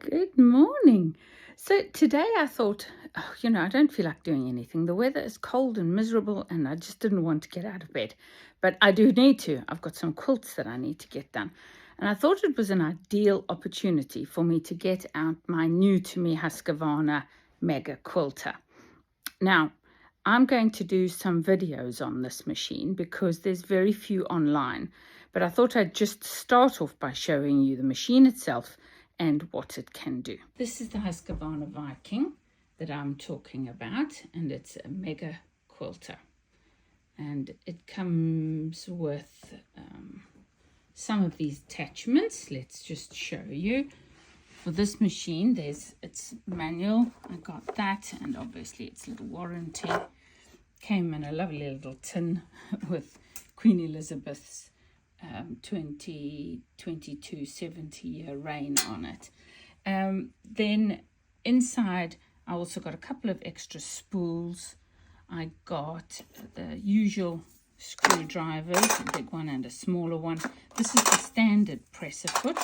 Good morning. So today I thought, I don't feel like doing anything. The weather is cold and miserable, and I just didn't want to get out of bed. But I do need to. I've got some quilts that I need to get done. And I thought it was an ideal opportunity for me to get out my new to me Husqvarna Mega Quilter. Now, I'm going to do some videos on this machine because there's very few online. But I thought I'd just start off by showing you the machine itself and what it can do. This is the Husqvarna Viking that I'm talking about, and it's a Mega Quilter. And it comes with some of these attachments. Let's just show you. For this machine, its manual, I got that, and obviously its little warranty. Came in a lovely little tin with Queen Elizabeth's 2022 70-year reign on it. Then inside I also got a couple of extra spools. I got the usual screwdrivers, a big one and a smaller one. This is the standard presser foot.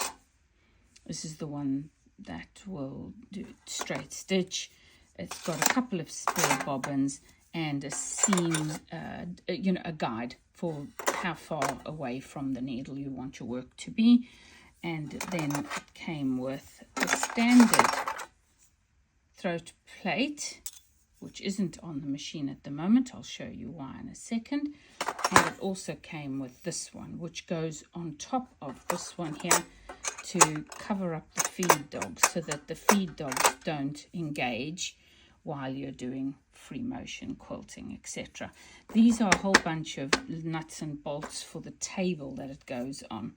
This is the one that will do straight stitch. It's got a couple of spare bobbins and a seam, a guide for how far away from the needle you want your work to be. And then it came with the standard throat plate, which isn't on the machine at the moment. I'll show you why in a second. And it also came with this one, which goes on top of this one here to cover up the feed dogs so that the feed dogs don't engage while you're doing free motion quilting, etc. These are a whole bunch of nuts and bolts for the table that it goes on,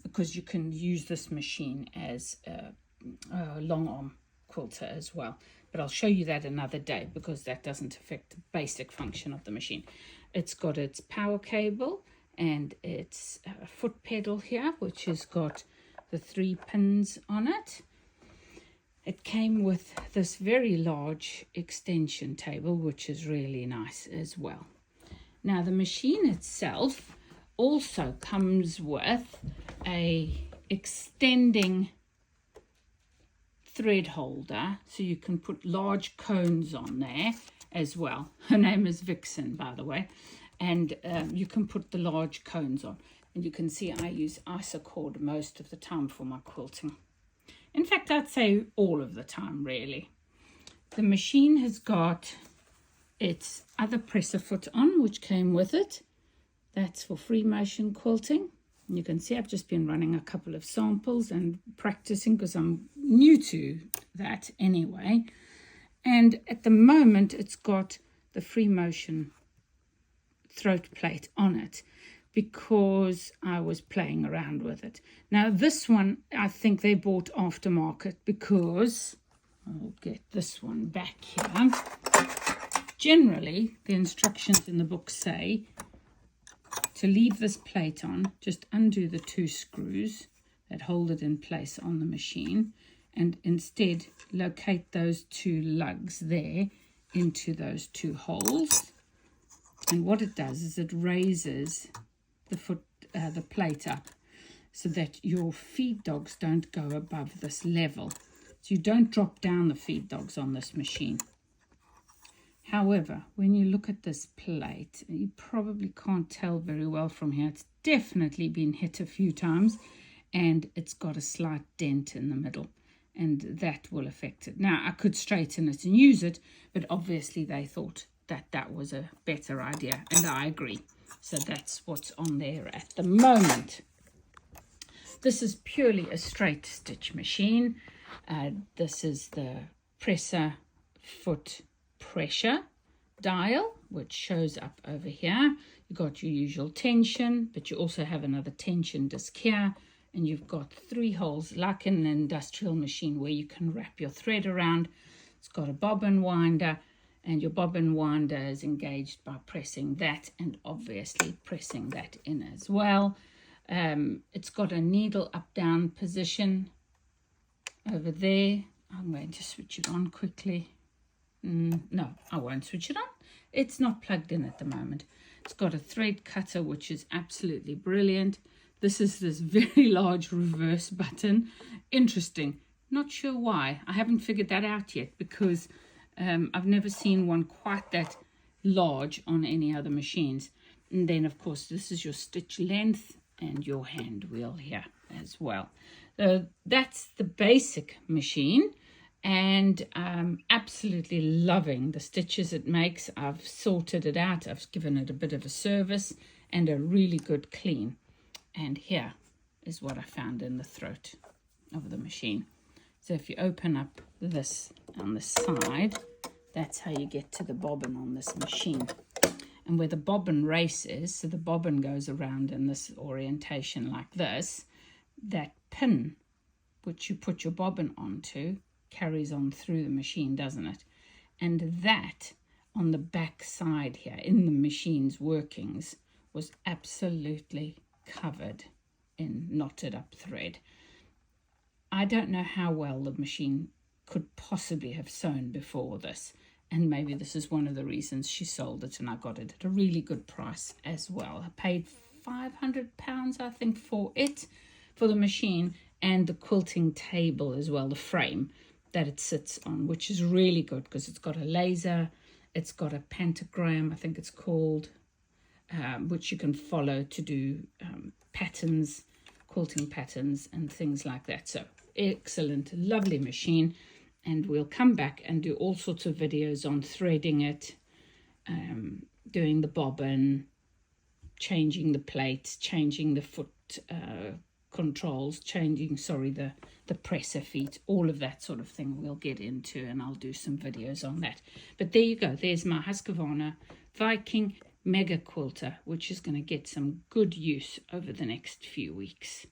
because you can use this machine as a long arm quilter as well. But I'll show you that another day because that doesn't affect the basic function of the machine. It's got its power cable and its foot pedal here, which has got the 3 pins on it. It came with this very large extension table, which is really nice as well. Now, the machine itself also comes with a extending thread holder, so you can put large cones on there as well. Her name is Vixen, by the way, and you can put the large cones on. And you can see I use isocord most of the time for my quilting. In fact, I'd say all of the time, really. The machine has got its other presser foot on, which came with it. That's for free motion quilting. And you can see I've just been running a couple of samples and practicing because I'm new to that anyway. And at the moment, it's got the free motion throat plate on it, because I was playing around with it. Now this one, I think they bought aftermarket because, I'll get this one back here. Generally, the instructions in the book say to leave this plate on, just undo the 2 screws that hold it in place on the machine, and instead locate those 2 lugs there into those 2 holes. And what it does is it raises the plate up so that your feed dogs don't go above this level. So you don't drop down the feed dogs on this machine. However, when you look at this plate, you probably can't tell very well from here. It's definitely been hit a few times, and it's got a slight dent in the middle, and that will affect it. Now, I could straighten it and use it, but obviously they thought that was a better idea, and I agree. So that's what's on there at the moment. This is purely a straight stitch machine. This is the presser foot pressure dial, which shows up over here. You've got your usual tension, but you also have another tension disc here, and you've got 3 holes like in an industrial machine where you can wrap your thread around. It's got a bobbin winder, and your bobbin winder is engaged by pressing that and obviously pressing that in as well. It's got a needle up-down position over there. I'm going to switch it on quickly. No, I won't switch it on. It's not plugged in at the moment. It's got a thread cutter, which is absolutely brilliant. This is this very large reverse button. Interesting. Not sure why. I haven't figured that out yet, because I've never seen one quite that large on any other machines. And then, of course, this is your stitch length and your hand wheel here as well. So that's the basic machine, and I'm absolutely loving the stitches it makes. I've sorted it out. I've given it a bit of a service and a really good clean. And here is what I found in the throat of the machine. So if you open up this on the side, that's how you get to the bobbin on this machine. And where the bobbin race is, so the bobbin goes around in this orientation like this, that pin which you put your bobbin onto carries on through the machine, doesn't it? And that on the back side here in the machine's workings was absolutely covered in knotted up thread. I don't know how well the machine could possibly have sewn before this, and maybe this is one of the reasons she sold it, and I got it at a really good price as well. I paid £500, I think, for it, for the machine, and the quilting table as well, the frame that it sits on, which is really good because it's got a laser, it's got a pentagram, I think it's called, which you can follow to do patterns, quilting patterns and things like that. So excellent, lovely machine. And we'll come back and do all sorts of videos on threading it, doing the bobbin, changing the plates, changing the foot controls, changing, the presser feet, all of that sort of thing we'll get into, and I'll do some videos on that. But there you go, there's my Husqvarna Viking Mega Quilter, which is going to get some good use over the next few weeks.